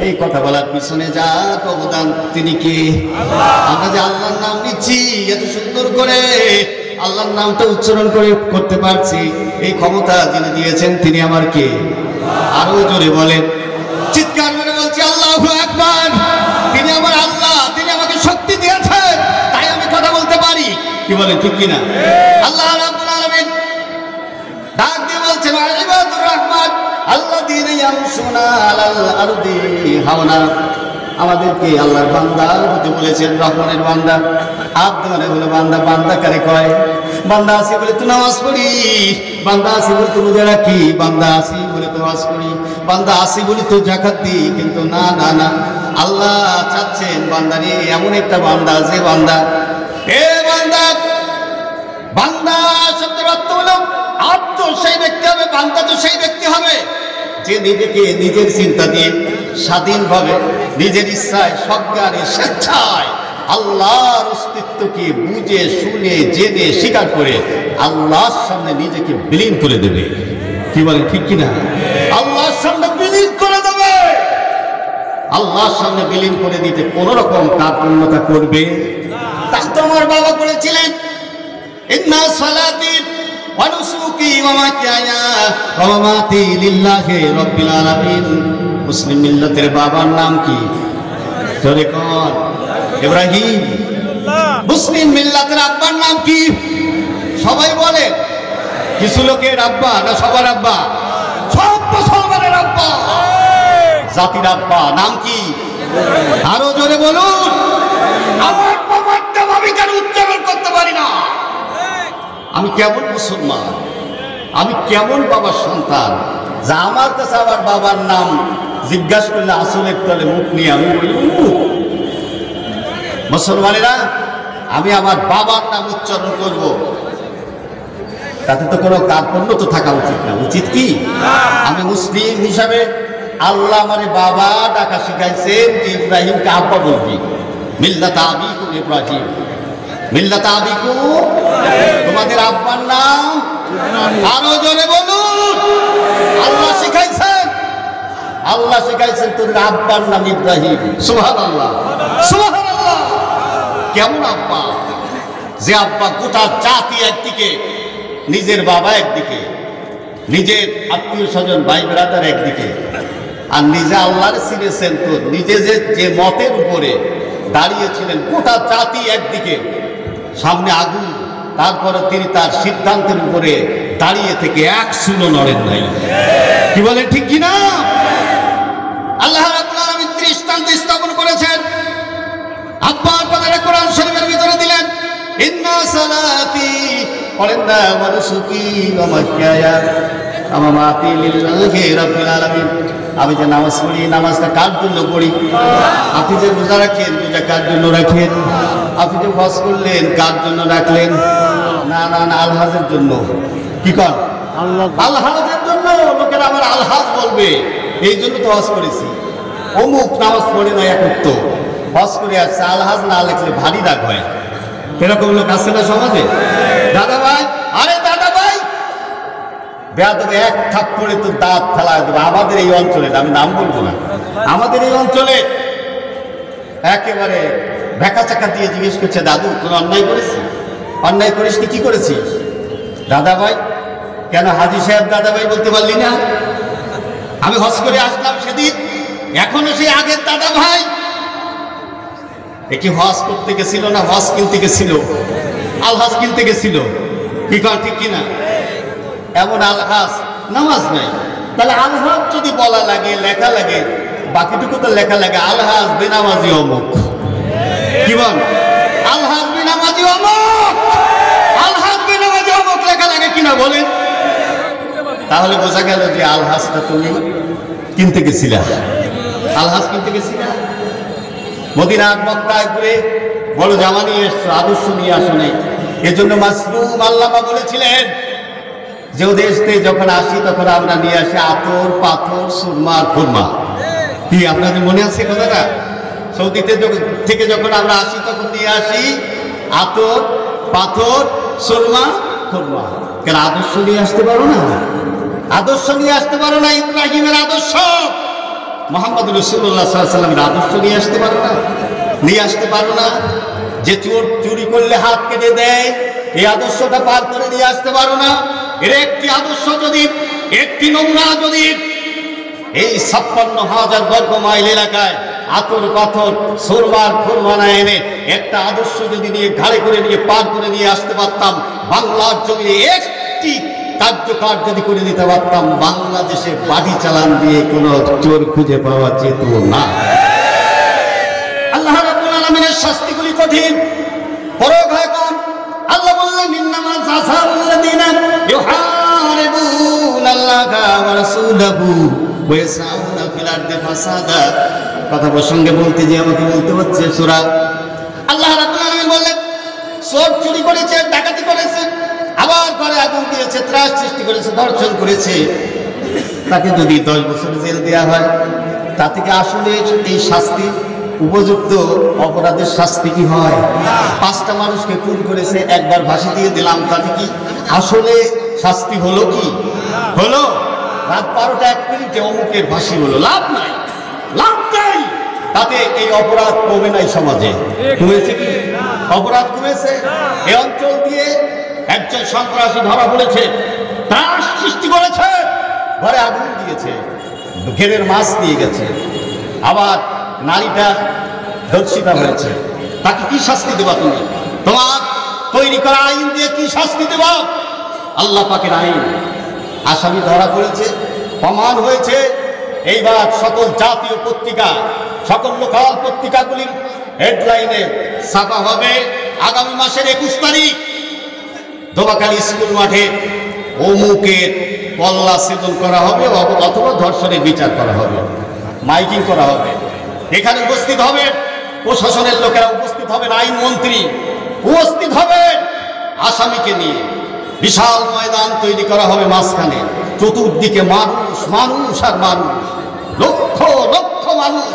এই কথা বলার পিছনে যা অবদান, তিনি কে? আমরা যে আল্লাহর নাম নিচ্ছি এত সুন্দর করে, আল্লাহর নামটা উচ্চারণ করে করতে পারছি, এই ক্ষমতা যিনি দিয়েছেন তিনি আমার কে? আরো জোরে বলেন, চিৎকার করে বলছি আল্লাহু আকবার। তিনি আমার আল্লাহ, তিনি আমাকে শক্তি দিয়েছেন, তাই আমি কথা বলতে পারি। কি বলেন, ঠিক কিনা? আল্লাহ রাব্বুল আলামিন ডাক দিয়ে বলছেন ইবাদুর রহমান আল্লাযীনা ইয়ামশুনা আলাল আরদি হাওনা। আমাদেরকে আল্লাহর বান্দা হতে বলেছেন, রহমানের বান্দা। আব্দ মানে হলো বান্দা। বান্দা কারে কয়? বান্দা আসি বলে তো নামাজ পড়ি, বান্দা আসি বলে তো রোজা রাখি, বান্দা আসি বলে তো ওয়াজ করি, বান্দা আসি বলে তো যাকাত দিই। কিন্তু না না না, আল্লাহ চাচ্ছেন বান্দারে এমন একটা বান্দা, যে বান্দা বান্দা। বান্দা শব্দের অর্থ হলো আব্দ, সেই ব্যক্তি হবে। বান্দা তো সেই ব্যক্তি হবে যে নিজেকে নিজের চিন্তা দিয়ে স্বাধীনভাবে, নিজের ইচ্ছায়, সজ্ঞানে, স্বেচ্ছায় আল্লাহর অস্তিত্বকে বুঝে শুনে জেনে স্বীকার করে আল্লাহর সামনে নিজেকে বিলীন করে দেবে। কি বলে, ঠিক কিনা? আল্লাহর সামনে বিলীন করে দেবে। আল্লাহর সামনে বিলীন করে দিতে কোন রকম কার্পণ্যতা করবে? তাই তো আমার বাবা বলেছিলেন, ইন্না সালাতি ওয়া নুসুকি ওয়া মাহইয়ায়া ওয়া মামাতি লিল্লাহি রাব্বিল আলামিন। মুসলিম মিল্লাতের বাবার নাম কি? জোরে কোন? ইব্রাহিম। মুসলিম মিল্লাতের আব্বার নাম কি? সবাই বলে। কিছু লোকের আব্বা না সবার আব্বা? সব মুসলমানের আব্বা, জাতির আব্বা। নাম কি? আরো জোরে বলুন। আমার বাবার নাম আমি কেন উচ্চারণ করতে পারি না? আমি কেমন মুসলমান, আমি কেমন বাবার সন্তান, যা আমার কাছে আমার বাবার নাম জিজ্ঞাসা করলে আসলের তলে মুখ নিয়ে আমি বলি মুসলমানেরা, আমি আমার বাবার নাম উচ্চারণ করব। তাতে তো কোনো কার্পণ্য তো থাকা উচিত না, উচিত কি? আমি মুসলিম হিসাবে আল্লাহ আমারে বাবা ডাকা শিখাইছেন যে ইব্রাহিমকে আব্বা বলবি, মিল্লাত আবিকুম ইব্রাহিম, মিল্লাত আবিকুম, তোমাদের আব্বার নাম আরো জোরে বলুন। আল্লাহ শিখাইছেন, আল্লাহ শিখাইছেন তোদের আব্বার নাম ইব্রাহিম। সুবহানাল্লাহ, সুবহানাল্লাহ। কেমন আব্বা? যে আব্বা গোটা জাতি একদিকে, নিজের বাবা একদিকে, নিজের আত্মীয় স্বজন ভাই ব্রাদার একদিকে, আর নিজে আল্লাহর চিনেছেন তো নিজে যে মতের উপরে দাঁড়িয়েছিলেন, গোটা জাতি একদিকে, সামনে আগুন, তারপরে তিনি তার সিদ্ধান্তের উপরে দাঁড়িয়ে থেকে এক চুলো নড়েন নাই। কি বলে, ঠিক কিনা? আল্লাহ রাব্বুল আলামিন দৃষ্টান্ত স্থাপন করেছেন। আব্বার কথাটা কোরআন শরীফের ভিতরে দিলেন, ইন্না সালাতি বলেন না, ওয়া নুসুকি ওয়া মাহইয়ায়া ওয়া মামাতি লিল্লাহি রাব্বিল আলামিন। আমি যে নামাজ পড়ি, নামাজটা কার জন্য পড়ি? আপনি যে রোজা রাখেন, রোজা কার জন্য রাখেন? আপনি যে হজ করলেন, কার জন্য রাখলেন? না না না, আলহাজের জন্য। কি কর? আলহাজের জন্য। লোকেরা আমার আলহাজ বলবে, এই জন্য তো হজ করেছি। অমুক নামাজ পড়ে না, এক তো হজ করে আসছে, আলহাজ না লেখলে ভারী রাগ হয়। এরকম লোক আছে না সমাজে? দাদা ভাই, আরে দাদা ভাই, বেয়াদবে এক থাপ্পড়ে তো দাঁত ফেলায় দেবে। আমাদের এই অঞ্চলে, আমি নাম বলবো না, আমাদের এই অঞ্চলে একেবারে ভেকা চাকা দিয়ে জিজ্ঞেস করছে, দাদু তোর অন্যায় করেছি? অন্যায় করিস কি করেছিস? দাদা ভাই, কেন হাজি সাহেব দাদা ভাই বলতে পারলি না? আমি হজ করে আসলাম সেদিন, এখনো সেই আগের দাদা ভাই। কি হজ করতে গেছিল না হজ কিনতে গেছিল? আলহাজ কিনতে গেছিল। কি কর, ঠিক কিনা? এমন আলহাজ নামাজ নাই। তাহলে আলহাজ যদি বলা লাগে, লেখা লাগে, বাকিটুকু তো লেখা লাগে আলহাজ বেনামাজি অমুক। কি বল? আলহাজ বেনামাজি অমুক, আলহাজ বেনামাজি অমুক লেখা লাগে কিনা বলেন? তাহলে বোঝা গেল যে আলহাজটা তুমি কিনতে গেছিলা, আলহাজ কিনতে গেছিলা। মদিনার মক্কায় ঘুরে বড় জামা নিয়ে এসছো, আদর্শ নিয়ে আসো নাই। এজন্য মাসরুম আল্লামা বলেছিলেন যে দেশে যখন আসি তখন আমরা নিয়ে আসি আতর, পাথর, সুরমা, খুরমা। কি আপনাদের মনে আছে কথাটা? সৌদিতে থেকে যখন আমরা আসি তখন নিয়ে আসি আতর, পাথর, সুরমা, খুরমা। কেন আদর্শ নিয়ে আসতে পারো না? আদর্শ নিয়ে আসতে পারো না? ইব্রাহিমের আদর্শ, মুহাম্মদ রাসূলুল্লাহ সাল্লাল্লাহু আলাইহি ওয়াসাল্লামের আদর্শ নিয়ে আসতে পারো না? নিয়ে আসতে পারো না? যে চোর চুরি করলে হাত কেটে দেয়, এই আদর্শটা পার করে নিয়ে আসতে পারো না? এর একটি আদর্শ যদি, একটি নমুনা যদি এই 56,000 বর্গ মাইল এলাকায় আতর, পাথর, সুরমার খুরমানা এনে একটা আদর্শ যদি নিয়ে ঘাড়ে করে নিয়ে পার করে নিয়ে আসতে পারতাম, বাংলার জমিনে একটি কার্যকর যদি করে দিতে পারতাম, বাংলাদেশে বাড়ি চালান দিয়ে কোনো চোর খুঁজে পাওয়া যেত না। আল্লাহ রাব্বুল আলামিনের শাস্তিগুলি কঠিন, পরকায় কম। আল্লাহ বললেন, ইন্নামা জাযাউল্লাযীনা ইউহারিবুনাল্লাহা ওয়া রাসূলাহু ওয়া ইয়াসআউনা ফিল আরদি ফাসাদা। কথা প্রসঙ্গে বলতে যে আমাকে বলতে হচ্ছে সূরা। আল্লাহ রাব্বুল আলামিন বললেন, চোর চুরি করেছে, ডাকাতি করেছে, আবার ঘরে আগুন দিয়েছে, ত্রাস সৃষ্টি করেছে, ধর্ষণ করেছে, তাকে যদি 10 বছর জেল দেওয়া হয়, তা থেকে আসলে এই শাস্তি উপযুক্ত অপরাধের শাস্তি কি হয়? 5টা মানুষকে খুন করেছে, একবার ফাঁসি দিয়ে দিলাম, তাতে কি আসলে শাস্তি হলো? কি হলো? রাত 12টা 1 মিনিটে অমুকের ফাঁসি হলো, লাভ নাই, লাভ নাই। তাতে এই অপরাধ কমে নাই সমাজে। কমেছে কি? অপরাধ কমেছে। এই অঞ্চল দিয়ে একজন সন্ত্রাসী ধরা পড়েছে, ত্রাস সৃষ্টি করেছে, ঘরে আগুন দিয়েছে, ঘেরের মাছ নিয়ে গেছে, আবার নারীটা ধর্ষিতা হয়েছে, তাকে কি শাস্তি দেবা তুমি? তোমার তৈরি করা আইন দিয়ে কি শাস্তি দেবা? আল্লাহ পাকের আইন। আসামি ধরা পড়েছে, প্রমাণ হয়েছে। এইবার সকল জাতীয় পত্রিকা, সকল লোকাল পত্রিকাগুলির হেডলাইনে ছাপা হবে, আগামী মাসের 21 তারিখ দোবাকালী স্কুল মাঠে অমুকের কল্লা ছেদন করা হবে অথবা ধর্ষণের বিচার করা হবে, মাইকিং করা হবে। এখানে উপস্থিত হবে প্রশাসনের লোকেরা, উপস্থিত হবেন আইনমন্ত্রী, উপস্থিত হবেন আসামিকে নিয়ে। বিশাল ময়দান তৈরি করা হবে মাঝখানে, চতুর্দিকে মানুষ মানুষ আর মানুষ, লক্ষ লক্ষ মানুষ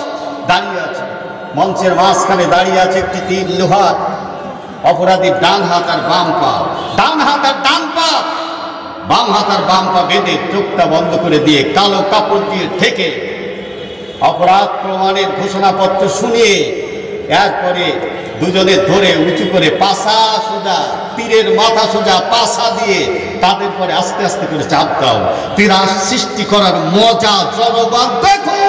দাঁড়িয়ে আছে। মঞ্চের মাঝখানে দাঁড়িয়ে আছে একটি তীর লোহার, অপরাধীর ডান হাত আর বাম পা, ডান হাত আর ডান পা, বাম হাত আর বাম পা বেঁধে চোখটা বন্ধ করে দিয়ে কালো কাপড় দিয়ে ঢেকে অপরাধ প্রমাণের ঘোষণাপত্র শুনিয়ে এরপরে দুজনে ধরে উঁচু করে পাশা সোজা, তীরের মাথা সোজা পাশা দিয়ে তাদের পরে আস্তে আস্তে করে চাপ দাও। ত্রাস সৃষ্টি করার মজা জনগণ দেখো,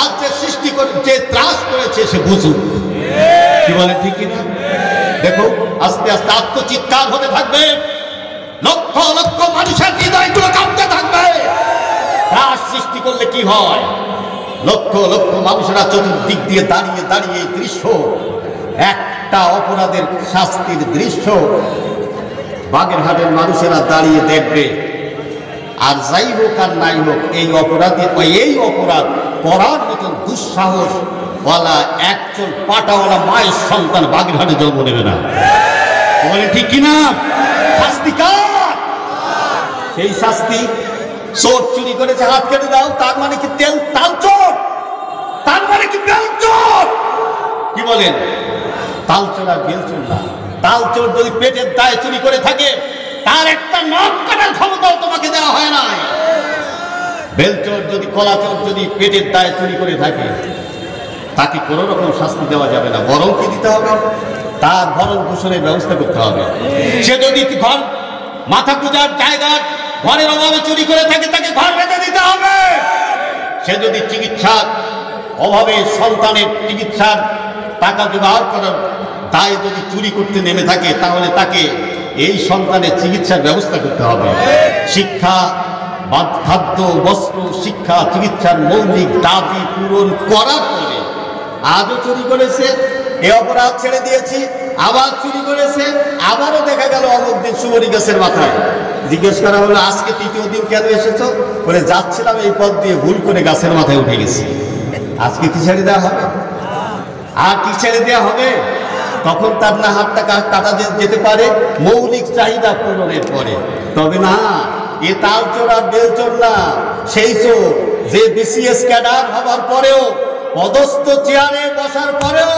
আর যে সৃষ্টি করে যে ত্রাস করেছে সে বুঝুক। কি বলে ঠিক কিনা? দেখো আস্তে আস্তে আত্মচিৎকার হতে থাকবে, লক্ষ লক্ষ মানুষের হৃদয়গুলো কাঁপতে থাকবে। ত্রাস সৃষ্টি করলে কি হয়? লক্ষ লক্ষ মানুষেরা চতুর্দিক দিয়ে দাঁড়িয়ে দাঁড়িয়ে এই দৃশ্য, একটা অপরাধের শাস্তির দৃশ্য বাগেরহাটের মানুষেরা দাঁড়িয়ে দেখবে। আর যাই হোক আর নাই হোক, এই অপরাধ করার মতন দুঃসাহস ওয়ালা একজন পাটাওয়ালা মায়ের সন্তান বাগেরহাটে জন্ম নেবে না। বলে ঠিক কিনা? শাস্তি কার? সেই শাস্তি চোর চুরি করেছে হাত কেটে দাও, তার মানে কি তাল চোর? তার মানে কি বেল চোর? কি বলেন? তাল চোর আর বেল চোর না। তাল চোর যদি পেটের দায়ে চুরি করে থাকে, তার একটা নখ কাটার ক্ষমতাও তোমাকে দেওয়া হয় না। বেল চোর যদি, কলা চোর যদি পেটের দায়ে চুরি করে থাকে, তাকে কোনো রকম শাস্তি দেওয়া যাবে না, বরং কি দিতে হবে? তার ভরণ পোষণের ব্যবস্থা করতে হবে। সে যদি ঘর মাথা পূজার জায়গা ঘরের অভাবে চুরি করে থাকে, তাকে ঘর বেঁধে দিতে হবে। সে যদি চিকিৎসার অভাবে সন্তানের চিকিৎসার টাকা জোগাড় করার তাই যদি চুরি করতে নেমে থাকে, তাহলে তাকে এই সন্তানের চিকিৎসার ব্যবস্থা করতে হবে। শিক্ষা, খাদ্য, বস্ত্র, শিক্ষা, চিকিৎসার মৌলিক দাবি পূরণ করার পরে আজও চুরি করেছে, এ অপরাধ ছেড়ে দিয়েছি, আবার চুরি করেছে, আবারও দেখা গেল অমুক দিন সুবরি গাছের মাথায়। জিজ্ঞেস করা হলো আজকে তৃতীয় দিন কেন এসেছো? বলে যাচ্ছিলাম এই পথ দিয়ে, ভুল করে গাছের মাথায় উঠে গেছি। আজকে কি ছেড়ে দেওয়া হবে? আর কি ছেড়ে দেওয়া হবে? তখন তার না হাতটা কাটা যেতে পারে মৌলিক চাহিদা পূরণের পরে। তবে না, এ তাল চোর আর বেল চোর না, সেই চোর যে বিসিএস ক্যাডার হবার পরেও, পদস্থ চেয়ারে বসার পরেও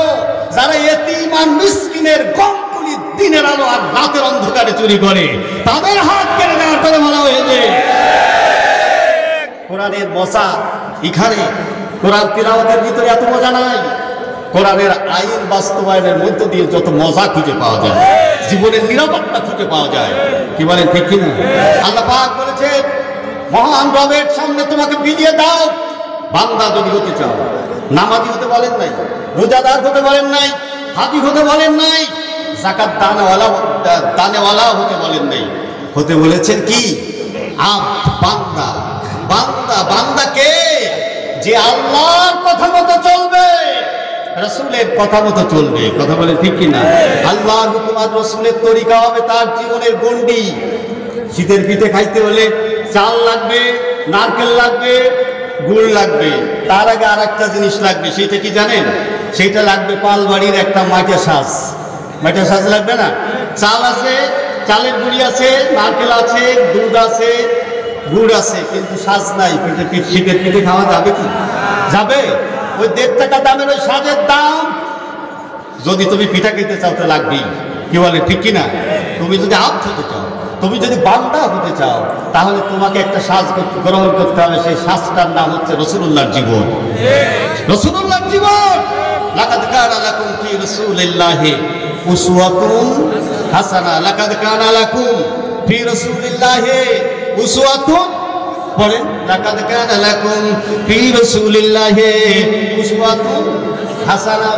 যারা এতিম আর মিসকিনের গমগুলি দিনের আলো আর রাতের অন্ধকারে চুরি করে, তাদের হাত কেড়ে নেওয়ার পরে বলা হয়েছে কোরআনের মজা এখানে। কোরআন তিলাওয়াতের ভিতরে এত মজা নাই। কোরআনের আইন বাস্তবায়নের মধ্য দিয়ে যত মজা খুঁজে পাওয়া যায়, জীবনের নিরাপত্তা খুঁজে পাওয়া যায়। কি বলেন ঠিক কিনা? আল্লাহ পাক বলেছেন, মহান রবের সামনে তোমাকে বিলিয়ে দাও। বান্দা যদি হতে চাও, নামাজি হতে বলেন নাই, রোজাদার হতে বলেন নাই, হাজি হতে বলেন নাই, যাকাত দানেওয়ালা হতে বলেন নাই, হতে বলেছেন কি? বান্দা। বান্দা বান্দা কে? যে আল্লাহর কথা মতো চলবে, রাসূলের কথা মতো চলবে। কথা বলে ঠিক কিনা? আল্লাহর হুকুম আর রাসূলের তরিকা হবে তার জীবনের গণ্ডি। শীতের পিঠে খাইতে হলে চাল লাগবে, নারকেল লাগবে, গুড় লাগবে, তার আগে আর একটা জিনিস লাগবে। সেটা কি জানেন? সেটা লাগবে পালবাড়ির একটা মাটিয়া সাজ। মাটিয়া সাজ লাগবে না? চাল আছে, চালের গুঁড়ি আছে, নারকেল আছে, দুধ আছে, গুড় আছে, কিন্তু সাজ নাই। শীতের পিঠে খাওয়া যাবে কি? যাবে? ওই 1.5 টাকা দামের ওই সাজের দাম যদি তুমি পিঠা খেতে চাও তো লাগবেই। কি বলে ঠিক কিনা? তুমি যদি আব্দ হতে চাও, তুমি যদি বান্দা হতে চাও, তাহলে তোমাকে একটা সাজ গ্রহণ করতে হবে। সেই সাজটার নাম হচ্ছে রাসূলুল্লাহর জীবন। রাসূলুল্লাহর জীবন। লাকাদ কানা লাকুম ফি রাসূলিল্লাহি উসওয়াতুন হাসানাহ। লাকাদ কানা লাকুম ফি রাসূলিল্লাহি উসওয়াতুন, বলেন লাকাদ কানা লাকুম ফি রাসূলিল্লাহি উসওয়াতুন হাসানাহ।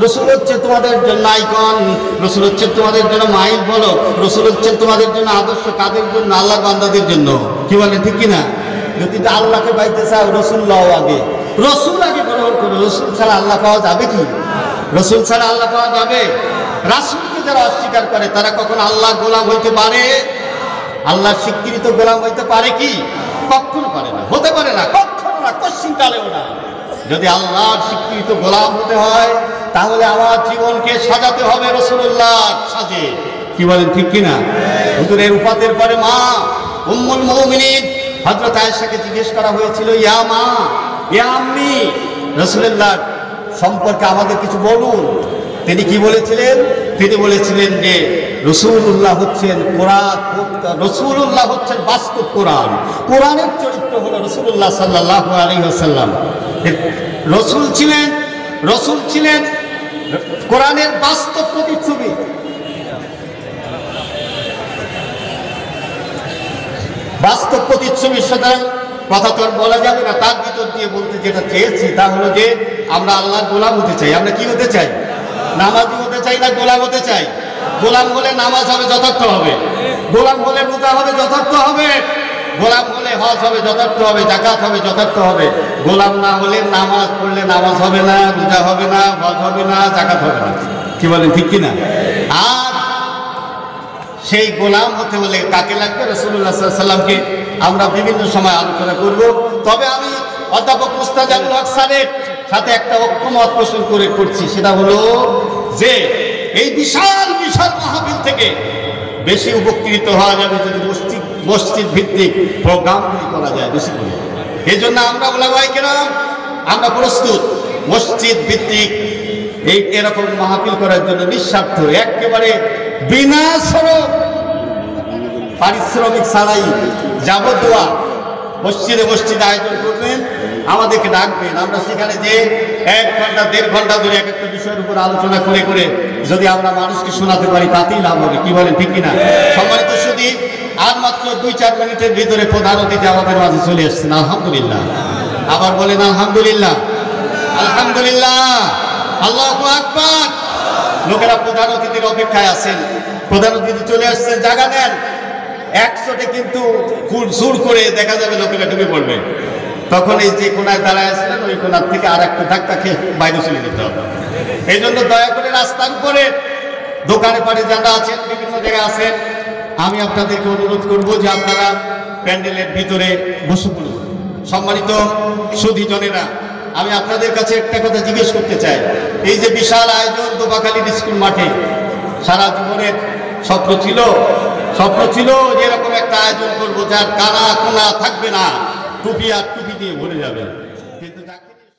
রাসূল হচ্ছে তোমাদের জন্য আইকন, রাসূল হচ্ছে তোমাদের জন্য মাইল বলো, রাসূল হচ্ছে তোমাদের জন্য আদর্শ। কাদের জন্য? আল্লাহর বান্দাদের জন্য। কি বলে ঠিক কিনা? যদি আল্লাহকে পাইতে চাও, রাসূলুল্লাহ আগে, রাসূল আগে গ্রহণ করো। রাসূল ছাড়া আল্লাহ পাওয়া যাবে কি? রাসূল ছাড়া আল্লাহ পাওয়া যাবে? রাসূলকে যারা অস্বীকার করে তারা কখনো আল্লাহর গোলাম হইতে পারে? আল্লাহর স্বীকৃত গোলাম হইতে পারে কি? কখনো পারে না, হতে পারে না, কখনো না, কশ্চিনকালেও না। যদি আল্লাহর স্বীকৃত গোলাম হতে হয়, তাহলে আমার জীবনকে সাজাতে হবে রাসূলুল্লাহর সাজে। কি বলেন ঠিক কিনা? হুজুরের উপাতের পরে মা উম্মুল মুমিনিন হযরত আয়েশাকে জিজ্ঞেস করা হয়েছিল, ইয়া মা, ইয়া আম্মি, রাসূলুল্লাহ সম্পর্কে আমাদের কিছু বলুন। তিনি কি বলেছিলেন? তিনি বলেছিলেন যে রাসূলুল্লাহ হচ্ছেন কোরআন, রাসূলুল্লাহ হচ্ছেন বাস্তব কোরআন। কোরআনের চরিত্র হলো রাসূলুল্লাহ সাল্লাল্লাহু আলাইহি ওয়াসাল্লাম। রাসূল ছিলেন কোরআনের বাস্তব প্রতিচ্ছবি। বাস্তব প্রতিচ্ছবি, সুতরাং কথা তো আর বলা যাবে না। তার ভিতর দিয়ে বলতে যেটা চেয়েছি তা হলো যে আমরা আল্লাহর গোলাম হতে চাই। আমরা কি হতে চাই? নামাজি হতে চাই না গোলাম হতে চাই? গোলাম হলে নামাজ হবে, যথার্থ হবে। গোলাম হলে রোজা হবে, যথার্থ হবে। গোলাম হলে হজ হবে, যথার্থ হবে। যাকাত হবে, যথার্থ হবে। গোলাম না হলে নামাজ পড়লে নামাজ হবে না, রোজা হবে না, হজ হবে না, যাকাত হবে না। কি বলেন, ঠিক কিনা? আর সেই গোলাম হতে হলে কাকে লাগবে? রাসূলুল্লাহ সাল্লাল্লাহু আলাইহি ওয়াসাল্লামকে। আমরা বিভিন্ন সময় আলোচনা করব। তবে আমি অধ্যাপক মুস্তাজাবুল হক স্যারের সাথে একটা ঐক্যমত পোষণ করছি, সেটা হলো যে এই বিশাল বিশাল মাহফিল থেকে বেশি উপকৃত হওয়া যাবে যদি মসজিদ ভিত্তিক প্রোগ্রামগুলি করা যায় বেশি করে। এই জন্য আমরা ওলামায়ে কেরাম আমরা প্রস্তুত মসজিদ ভিত্তিক এরকম মাহফিল করার জন্য নিঃস্বার্থ, একেবারে বিনা পারিশ্রমিক ছাড়াই যাবতীয় মসজিদে আয়োজন করবেন, আমাদেরকে ডাকবেন। আমরা সেখানে যে 1 ঘন্টা 1.5 ঘন্টা ধরে এক একটা বিষয়ের উপর আলোচনা করে করে যদি আমরা মানুষকে শোনাতে পারি তাতেই লাভ হবে। কি বলেন, ঠিক কিনা? সম্মানিত সুধী, আর মাত্র 2-4 মিনিটের ভিতরে প্রধান অতিথি আমাদের মাঝে চলে এসছেন। আলহামদুলিল্লাহ। আবার বলেন আলহামদুলিল্লাহ, আলহামদুলিল্লাহ, আল্লাহু আকবার। লোকেরা প্রধান অতিথির অপেক্ষায় আছেন। প্রধান অতিথি চলে আসছেন, জায়গা নেন। 100তে কিন্তু ফুল সুর করে দেখা যাবে লোকেরা ঢুকে পড়বে। তখন এই যে কোনায় দাঁড়ায় আসলেন ওই কোনার থেকে আর একটা ধাক্কা খেয়ে বাইরে চলে যেতে হবে। এই জন্য দয়া করে রাস্তার উপরে দোকানে পাড়ে যারা আছেন, বিভিন্ন জায়গায় আছেন, আমি আপনাদেরকে অনুরোধ করবো যে আপনারা প্যান্ডেলের ভিতরে বসে পড়ুন। সম্মানিত সুধীজনেরা, আমি আপনাদের কাছে একটা কথা জিজ্ঞেস করতে চাই। এই যে বিশাল আয়োজন দোবাখালী স্কুল মাঠে, সারা জীবনের স্বপ্ন ছিল যে এরকম একটা আয়োজন করবো যার কানা কোনা থাকবে না, টুপি আর টুপি দিয়ে ভরে যাবে।